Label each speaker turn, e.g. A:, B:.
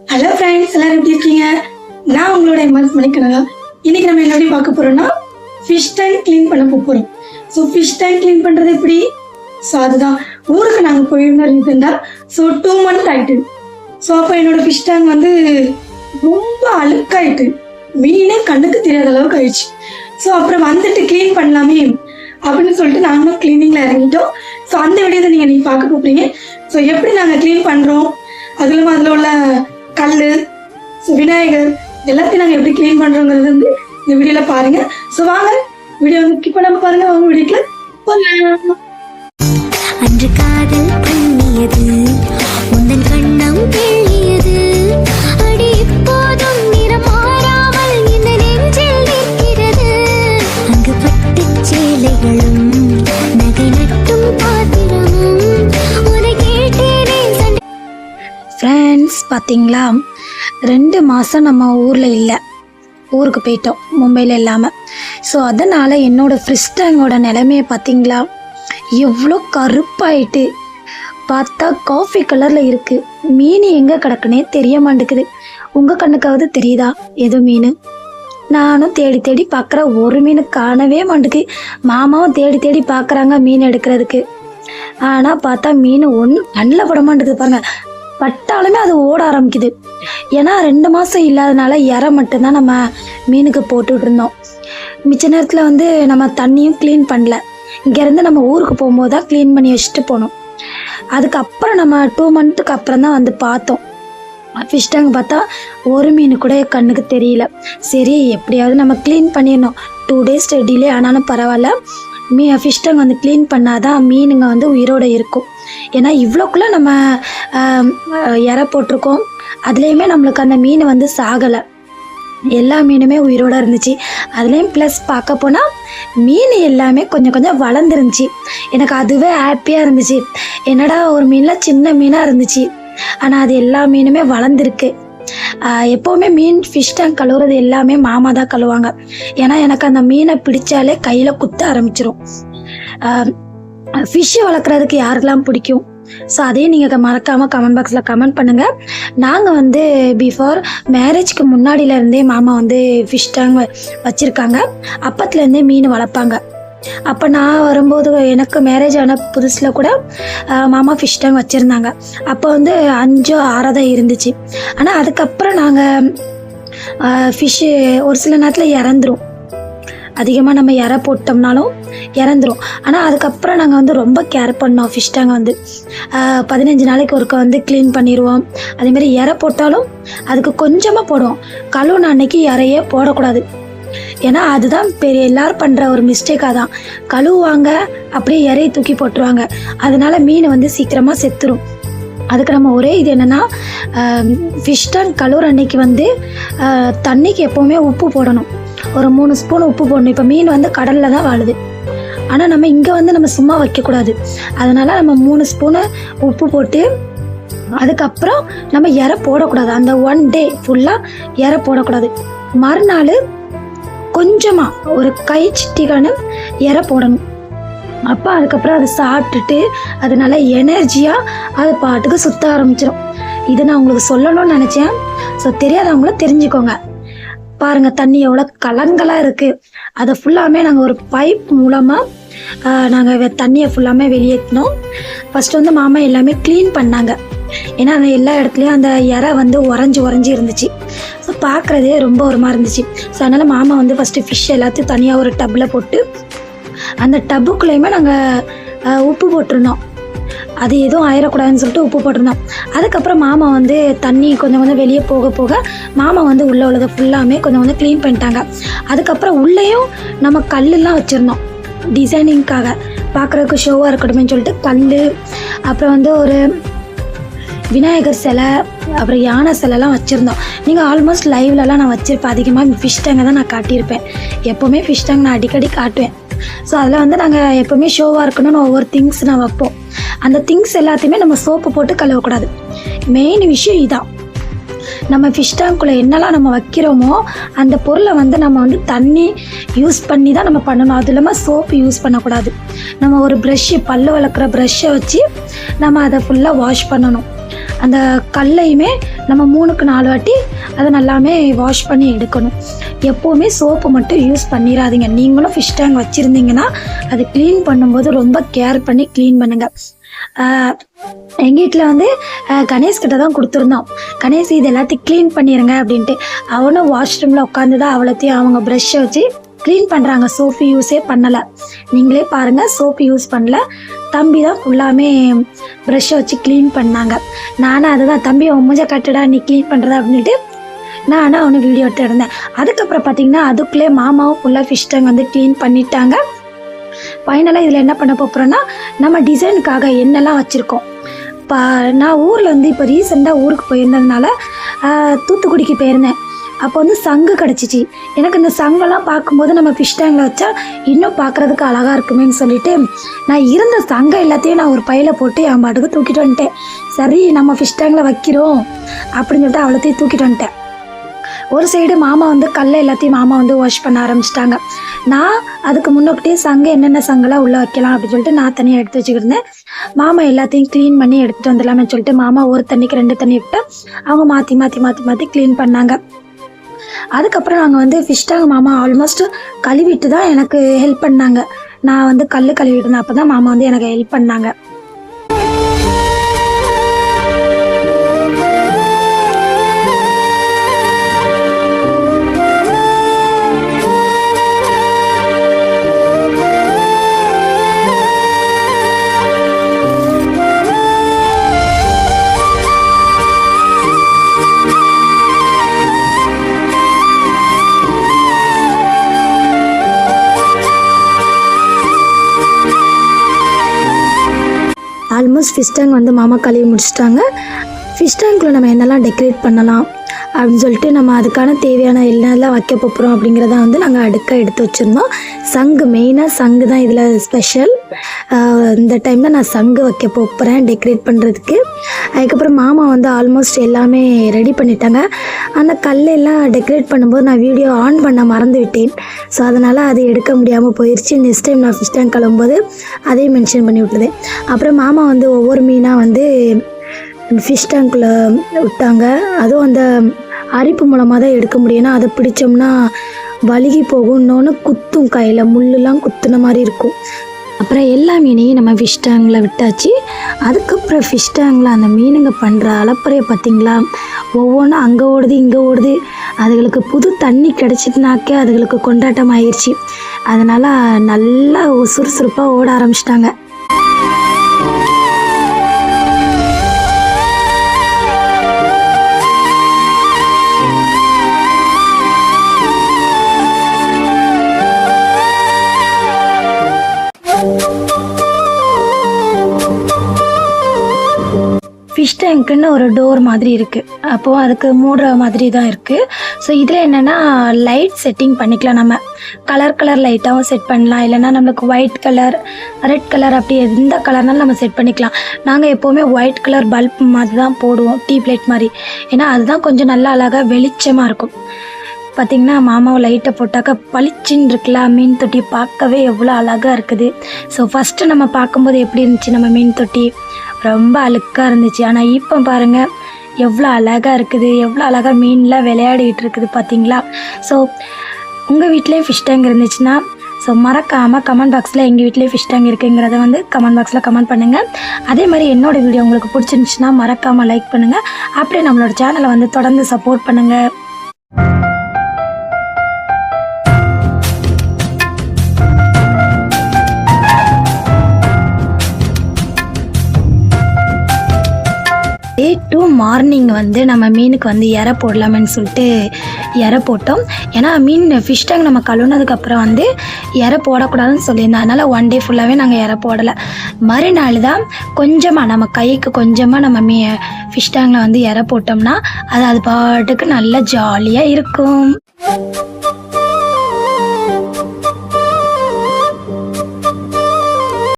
A: Hello friends, எல்லாரும் எப்படி இருக்கீங்க? நான் உங்களோட எம்எஸ் மணிக்கணக்கா. இன்னைக்கு நம்ம என்ன பார்க்க போறோம்னா ஃபிஷ் டேங்க் க்ளீன் பண்ண போறோம். ஸோ ஃபிஷ் டேங்க் க்ளீன் பண்றது எப்படி? ஸோ அதுதான் ஊருக்கு நாங்கள் போயிருந்த ரீசெண்டாக. ஸோ 2 months ஆயிட்டு. ஸோ அப்போ என்னோட ஃபிஷ் டேங்க் வந்து ரொம்ப அழுக்காயிட்டு, மீனே கண்ணுக்கு தெரியாத அளவுக்கு ஆயிடுச்சு. ஸோ அப்புறம் வந்துட்டு க்ளீன் பண்ணலாமே அப்படின்னு சொல்லிட்டு நாங்களும் கிளீனிங்ல இறங்கிட்டோம். ஸோ அந்த வீடியோ நீங்க பார்க்க போறீங்க. ஸோ எப்படி நாங்கள் க்ளீன் பண்றோம், அதுல உள்ள கல், விநாயகர் எல்லாத்தையும் நாங்கள் எப்படி க்ளீன் பண்றோங்கிறது வந்து இந்த வீடியோல பாருங்க. ஸோ வாங்க வீடியோ வந்து ஸ்கிப் பண்ணாம பாருங்க. வாங்க வீடியோக்குள்ள போகலாம்.
B: அன்று காதல் பண்ணியது, உந்தன் கண்ணம் கிள்ளியது, அடி இப்போதும் நிறம் மாறாமல் இந்த நெஞ்சில் நிற்கிறது. அங்கு பட்டுச் சேலைகளும் நகை நட்டும் பாத்திரமும் உன்னை கேட்டேனே சண்டை.
C: ஃப்ரெண்ட்ஸ், பார்த்தீங்களா 2 மாதம் நம்ம ஊரில் இல்லை, ஊருக்கு போயிட்டோம் மும்பையில் இல்லாமல். ஸோ அதனால் என்னோடய ஃபிஷ் டேங்கோட நிலைமையை பார்த்தீங்களா, எவ்வளோ கருப்பாயிட்டு, பார்த்தா காஃபி கலரில் இருக்குது. மீன் எங்கே கிடக்குனே தெரிய மாட்டேங்குது. உங்கள் கண்ணுக்காவது தெரியுதா எதுவும் மீன்? நானும் தேடி தேடி பார்க்குற, ஒரு மீன் காணவே மாட்டேங்குது. மாமாவும் தேடி தேடி பார்க்குறாங்க மீன் எடுக்கிறதுக்கு. ஆனால் பார்த்தா மீன் கண்ணில் பட மாட்டேங்குது. பாருங்க, பட்டாலுமே அது ஓட ஆரம்பிக்குது. ஏன்னா 2 மாதம் இல்லாதனால இறை மட்டும்தான் நம்ம மீனுக்கு போட்டுட்டு இருந்தோம். மிச்ச நேரத்தில் வந்து நம்ம தண்ணியும் க்ளீன் பண்ணல. இங்கேருந்து நம்ம ஊருக்கு போகும்போது தான் க்ளீன் பண்ணி வச்சுட்டு போனோம். அதுக்கப்புறம் நம்ம 2 months அப்புறம் தான் வந்து பார்த்தோம். ஃபிஷ் டேங்க் பார்த்தா ஒரு மீன் கூட கண்ணுக்கு தெரியல. சரி, எப்படியாவது நம்ம க்ளீன் பண்ணிடணும். 2 days டிலே ஆனாலும் பரவாயில்ல, ஃபிஷ் டேங்க் வந்து க்ளீன் பண்ணாதான் மீனுங்க வந்து உயிரோடு இருக்கும். ஏன்னா இவ்வளோக்குள்ளே நம்ம இறை போட்டிருக்கோம், அதுலேயுமே நம்மளுக்கு அந்த மீன் வந்து சாகலை. எல்லா மீனுமே உயிரோடு இருந்துச்சு. அதுலேயும் ப்ளஸ் பார்க்க போனால் மீன் எல்லாமே கொஞ்சம் கொஞ்சம் வளர்ந்துருந்துச்சு. எனக்கு அதுவே ஹாப்பியாக இருந்துச்சு. என்னடா ஒரு மீனில் சின்ன மீனாக இருந்துச்சு, ஆனால் அது எல்லா மீனுமே வளர்ந்துருக்கு. எப்போவுமே மீன் ஃபிஷ் டேங்க் கழுவுறது எல்லாமே மாமா தான் கழுவாங்க. ஏன்னா எனக்கு அந்த மீனை பிடிச்சாலே கையில் குத்த ஆரம்பிச்சிரும். ஃபிஷ்ஷு வளர்க்குறதுக்கு யாருக்கெல்லாம் பிடிக்கும்? ஸோ அதையும் நீங்கள் மறக்காமல் கமெண்ட் பாக்ஸில் கமெண்ட் பண்ணுங்கள். நாங்கள் வந்து பிஃபோர் மேரேஜ்க்கு முன்னாடியிலேருந்தே மாமா வந்து ஃபிஷ் டேங்க் வச்சுருக்காங்க. அப்பத்துலேருந்தே மீன் வளர்ப்பாங்க. அப்போ நான் வரும்போது, எனக்கு மேரேஜ் ஆன புதுசில் கூட மாமா ஃபிஷ் டேங்க் வச்சுருந்தாங்க. அப்போ வந்து 5 or 6 தான் இருந்துச்சு. ஆனால் அதுக்கப்புறம் நாங்கள் ஃபிஷ்ஷு ஒரு சில நேரத்தில் இறந்துரும். அதிகமாக நம்ம இறை போட்டோம்னாலும் இறந்துரும். ஆனால் அதுக்கப்புறம் நாங்கள் வந்து ரொம்ப கேர் பண்ணோம். ஃபிஷ் டேங்கை வந்து 15 நாளைக்கு ஒருக்க வந்து க்ளீன் பண்ணிடுவோம். அதேமாதிரி இறை போட்டாலும் அதுக்கு கொஞ்சமாக போடுவோம். கழுவுன அன்னைக்கு இறையே போடக்கூடாது. ஏன்னா அதுதான் எல்லோரும் பண்ணுற ஒரு மிஸ்டேக்காக தான். கழுவுவாங்க, அப்படியே இறையை தூக்கி போட்டுருவாங்க. அதனால் மீன் வந்து சீக்கிரமாக செத்துரும். அதுக்கு நம்ம ஒரே இது என்னென்னா, ஃபிஷ் டேங்க் கழுவுற அன்னைக்கு வந்து தண்ணிக்கு எப்போவுமே உப்பு போடணும். ஒரு 3 ஸ்பூன் உப்பு போடணும். இப்போ மீன் வந்து கடலில் தான் வாழுது, ஆனால் நம்ம இங்கே வந்து நம்ம சும்மா வைக்கக்கூடாது. அதனால் நம்ம 3 ஸ்பூனு உப்பு போட்டு, அதுக்கப்புறம் நம்ம இறை போடக்கூடாது. அந்த 1 day ஃபுல்லாக இறை போடக்கூடாது. மறுநாள் கொஞ்சமாக ஒரு கை சிட்டிக்கான இறை போடணும். அப்போ அதுக்கப்புறம் அதை சாப்பிட்டுட்டு அது நல்லா எனர்ஜியாக அது பாட்டுக்கு சுற்ற ஆரம்பிச்சிடும். இதை நான் உங்களுக்கு சொல்லணும்னு நினச்சேன். ஸோ தெரியாதவங்களும் தெரிஞ்சுக்கோங்க. பாருங்கள், தண்ணி எவ்வளோ கலங்கலாக இருக்குது. அதை ஃபுல்லாமே நாங்கள் ஒரு பைப் மூலமாக நாங்கள் தண்ணியை ஃபுல்லாமே வெளியேற்றினோம். ஃபஸ்ட்டு வந்து மாமா எல்லாமே க்ளீன் பண்ணாங்க. ஏன்னா அந்த எல்லா இடத்துலையும் அந்த இறை வந்து உறைஞ்சி இருந்துச்சு. ஸோ பார்க்குறதே ரொம்ப ஒரு மாதிரி இருந்துச்சு. ஸோ அதனால் மாமா வந்து ஃபஸ்ட்டு ஃபிஷ் எல்லாத்தையும் தனியாக ஒரு டப்பில் போட்டு, அந்த டப்புக்குள்ளேயுமே நாங்கள் உப்பு போட்டிருந்தோம். அது எதுவும் ஆயிடக்கூடாதுன்னு சொல்லிட்டு உப்பு போட்டிருந்தோம். அதுக்கப்புறம் மாமா வந்து தண்ணி கொஞ்சம் கொஞ்சம் வெளியே போக போக மாமா வந்து உள்ளே உள்ளதை ஃபுல்லாமே கொஞ்சம் கொஞ்சம் க்ளீன் பண்ணிட்டாங்க. அதுக்கப்புறம் உள்ளேயும் நம்ம கல்லெலாம் வச்சுருந்தோம் டிசைனிங்காக, பார்க்குறதுக்கு ஷோவாக இருக்கட்டும்னு சொல்லிட்டு கல், அப்புறம் வந்து ஒரு விநாயகர் சிலை, அப்புறம் யானை சிலைலாம் வச்சுருந்தோம். நீங்கள் ஆல்மோஸ்ட் லைவ்லலாம் நான் வச்சுருப்பேன். அதிகமாக ஃபிஷ் டேங்கை தான் நான் காட்டியிருப்பேன். எப்போவுமே ஃபிஷ் டேங்க் நான் அடிக்கடி காட்டுவேன். ஸோ அதில் வந்து நாங்கள் எப்போவுமே ஷோவாக இருக்கணும்னு ஒவ்வொரு திங்ஸ் நான் வைப்போம். அந்த திங்ஸ் எல்லாத்தையுமே நம்ம சோப்பு போட்டு கழுவக்கூடாது. மெயின் விஷயம் இதான். நம்ம ஃபிஷ் டேங்க்குள்ளே என்னெல்லாம் நம்ம வைக்கிறோமோ அந்த பொருளை வந்து நம்ம வந்து தண்ணி யூஸ் பண்ணி தான் நம்ம பண்ணணும். அது இல்லாமல் சோப்பு யூஸ் பண்ணக்கூடாது. நம்ம ஒரு ப்ரஷ்ஷு, பல்லு வளர்க்குற ப்ரஷ்ஷை வச்சு நம்ம அதை ஃபுல்லாக வாஷ் பண்ணணும். அந்த கல்லையுமே நம்ம 3க்கு 4 வாட்டி அதை நல்லாமே வாஷ் பண்ணி எடுக்கணும். எப்போவுமே சோப்பு மட்டும் யூஸ் பண்ணிடாதீங்க. நீங்களும் ஃபிஷ் டேங்க் வச்சுருந்தீங்கன்னா அது க்ளீன் பண்ணும்போது ரொம்ப கேர் பண்ணி க்ளீன் பண்ணுங்கள். எங்கள் வீட்டில் வந்து கணேஷ் கிட்ட தான் கொடுத்துருந்தோம். கணேஷ் இது எல்லாத்தையும் க்ளீன் பண்ணிடுங்க அப்படின்ட்டு. அவனும் வாஷ்ரூமில் உட்காந்து தான் அவ்வளோத்தையும் அவங்க ப்ரெஷ்ஷை வச்சு க்ளீன் பண்ணுறாங்க. சோப்பு யூஸே பண்ணலை. நீங்களே பாருங்கள், சோப்பு யூஸ் பண்ணல. தம்பி தான் ஃபுல்லாமே ப்ரெஷ்ஷை வச்சு க்ளீன் பண்ணாங்க. நானும் அதுதான், தம்பி அவன் மூஞ்ச கட்டுடா நீ க்ளீன் பண்ணுறதா அப்படின்ட்டு நானும் அவனு வீடியோ எடுத்து இருந்தேன். அதுக்கப்புறம் பார்த்தீங்கன்னா அதுக்குள்ளே மாமாவும் ஃபுல்லாக ஃபிஷ் டேங்க் வந்து க்ளீன் பண்ணிட்டாங்க. ஃபைனலாக இதில் என்ன பண்ண போகிறோன்னா, நம்ம டிசைனுக்காக என்னெல்லாம் வச்சுருக்கோம். இப்போ நான் ஊரில் வந்து இப்போ ரீசெண்டாக ஊருக்கு போயிருந்ததுனால தூத்துக்குடிக்கு போயிருந்தேன். அப்போ வந்து சங்கு கிடச்சிச்சு. எனக்கு இந்த சங்கெல்லாம் பார்க்கும்போது நம்ம ஃபிஷ் டேங்கில் வச்சா இன்னும் பார்க்குறதுக்கு அழகாக இருக்குமேன்னு சொல்லிட்டு நான் இருந்த சங்கை எல்லாத்தையும் நான் ஒரு பையில போட்டு என் பாட்டுக்கு தூக்கிட்டு வந்துட்டேன். சரி நம்ம ஃபிஷ் டேங்கில் வைக்கிறோம் அப்படின்னு சொல்லிட்டு அவ்வளோத்தையும் தூக்கிட்டு வந்துட்டேன். ஒரு சைடு மாமா வந்து கல்லை எல்லாத்தையும் மாமா வந்து வாஷ் பண்ண ஆரம்பிச்சிட்டாங்க. நான் அதுக்கு முன்னோக்கிட்டே சங்கு என்னென்ன சங்கெல்லாம் உள்ளே வைக்கலாம் அப்படின்னு சொல்லிட்டு நான் தனியாக எடுத்து வச்சுக்கிட்டு இருந்தேன். மாமா எல்லாத்தையும் க்ளீன் பண்ணி எடுத்துகிட்டு வந்துடலாமே சொல்லிட்டு மாமா ஒரு தண்ணிக்கு 2 தண்ணி விட்டு அவங்க மாற்றி மாற்றி மாற்றி மாற்றி க்ளீன் பண்ணாங்க. அதுக்கப்புறம் நாங்கள் வந்து ஃபிஷ் டேங்க் மாமா ஆல்மோஸ்ட் கழுவிட்டு தான் எனக்கு ஹெல்ப் பண்ணாங்க. நான் வந்து கல் கழுவிட்டு இருந்தேன். அப்போ தான் மாமா வந்து எனக்கு ஹெல்ப் பண்ணாங்க. ஆல்மோஸ்ட் ஃபிஷ் டேங்க் வந்து மாமா கழுவி முடிச்சிட்டாங்க. ஃபிஷ் டேங்க்கில் நம்ம என்னெல்லாம் டெக்கரேட் பண்ணலாம் அப்படின்னு சொல்லிட்டு நம்ம அதுக்கான தேவையான என்னெல்லாம் வைக்க போகிறோம் அப்படிங்கிறத வந்து நாங்கள் அடுக்க எடுத்து வச்சுருந்தோம். சங்கு, மெயினாக சங்கு தான் இதில் ஸ்பெஷல். இந்த டைம் தான் நான் சங்கு வைக்க போகிறேன் டெக்கரேட் பண்ணுறதுக்கு. அதுக்கப்புறம் மாமா வந்து ஆல்மோஸ்ட் எல்லாமே ரெடி பண்ணிட்டாங்க. அந்த கல்லெல்லாம் டெக்கரேட் பண்ணும்போது நான் வீடியோ ஆன் பண்ண மறந்து விட்டேன். ஸோ அதனால் அது எடுக்க முடியாமல் போயிடுச்சு. நெக்ஸ்ட் டைம் நான் ஃபிஷ் டேங்க் கிளம்பும்போது அதையும் மென்ஷன் பண்ணி விட்டுருதேன். அப்புறம் மாமா வந்து ஒவ்வொரு மீனாக வந்து ஃபிஷ் டேங்க்கில் விட்டாங்க. அதுவும் அந்த அரிப்பு மூலமாக தான் எடுக்க முடியும்னா அதை பிடிச்சோம்னா வழுகி போகும். இன்னொன்று குத்தும், கையில் முள்ளெல்லாம் குத்துன மாதிரி இருக்கும். அப்புறம் எல்லா மீனையும் நம்ம ஃபிஷ் டேங்கில் விட்டாச்சு. அதுக்கப்புறம் ஃபிஷ் டேங்கில் அந்த மீனுங்க பண்ணுற அலப்பறையை பார்த்திங்களா, ஒவ்வொன்றும் அங்கே ஓடுது இங்கே ஓடுது. அதுகளுக்கு புது தண்ணி கிடச்சிட்டுனாக்கே அதுகளுக்கு கொண்டாட்டம் ஆயிடுச்சு. அதனால் நல்லா சுறுசுறுப்பாக ஓட ஆரம்பிச்சிட்டாங்க. ஃபிஷ் டேங்க்குன்னு ஒரு டோர் மாதிரி இருக்குது. அப்போது அதுக்கு மூடுற மாதிரி தான் இருக்குது. ஸோ இதில் என்னென்னா லைட் செட்டிங் பண்ணிக்கலாம். நம்ம கலர் லைட்டாகவும் செட் பண்ணலாம். இல்லைனா நம்மளுக்கு ஒயிட் கலர், ரெட் கலர், அப்படி எந்த கலர்னாலும் நம்ம செட் பண்ணிக்கலாம். நாங்கள் எப்போவுமே ஒயிட் கலர் பல்ப் மாதிரி தான் போடுவோம், டீப் லைட் மாதிரி. ஏன்னா அதுதான் கொஞ்சம் நல்லா அழகாக வெளிச்சமாக இருக்கும். பார்த்திங்கன்னா மாமாவை லைட்டை போட்டாக்கா பளிச்சின்னு இருக்குல்ல, மீன் தொட்டி பார்க்கவே எவ்வளோ அழகாக இருக்குது. ஸோ ஃபஸ்ட்டு நம்ம பார்க்கும்போது எப்படி இருந்துச்சு, நம்ம மீன் தொட்டி ரொம்ப அழுக்காக இருந்துச்சு. ஆனால் இப்போ பாருங்கள் எவ்வளோ அழகாக இருக்குது, எவ்வளோ அழகாக மீன்லாம் விளையாடிக்கிட்டு இருக்குது பார்த்திங்களா. ஸோ உங்கள் வீட்டிலே ஃபிஷ் டேங்க் இருந்துச்சுன்னா ஸோ மறக்காமல் கமெண்ட் பாக்ஸில் எங்கள் வீட்டிலே ஃபிஷ் டேங்க் இருக்குங்கிறத வந்து கமெண்ட் பாக்ஸில் கமெண்ட் பண்ணுங்கள். அதே மாதிரி என்னோடய வீடியோ உங்களுக்கு பிடிச்சிருந்துச்சுன்னா மறக்காமல் லைக் பண்ணுங்கள். அப்படியே நம்மளோட சேனலை வந்து தொடர்ந்து சப்போர்ட் பண்ணுங்கள். டே 2 மார்னிங் வந்து நம்ம மீனுக்கு வந்து இறை போடலாமேன்னு சொல்லிட்டு இறை போட்டோம். ஏன்னா ஃபிஷ் டேங்க் நம்ம கழுவுனதுக்கப்புறம் வந்து இறை போடக்கூடாதுன்னு சொல்லியிருந்தோம். அதனால் 1 டே ஃபுல்லாகவே நாங்கள் இறை போடலை. மறுநாள் தான் கொஞ்சமாக நம்ம கைக்கு கொஞ்சமாக நம்ம ஃபிஷ் டேங்கில் வந்து இறை போட்டோம்னா அது பாட்டுக்கு நல்லா ஜாலியாக இருக்கும்.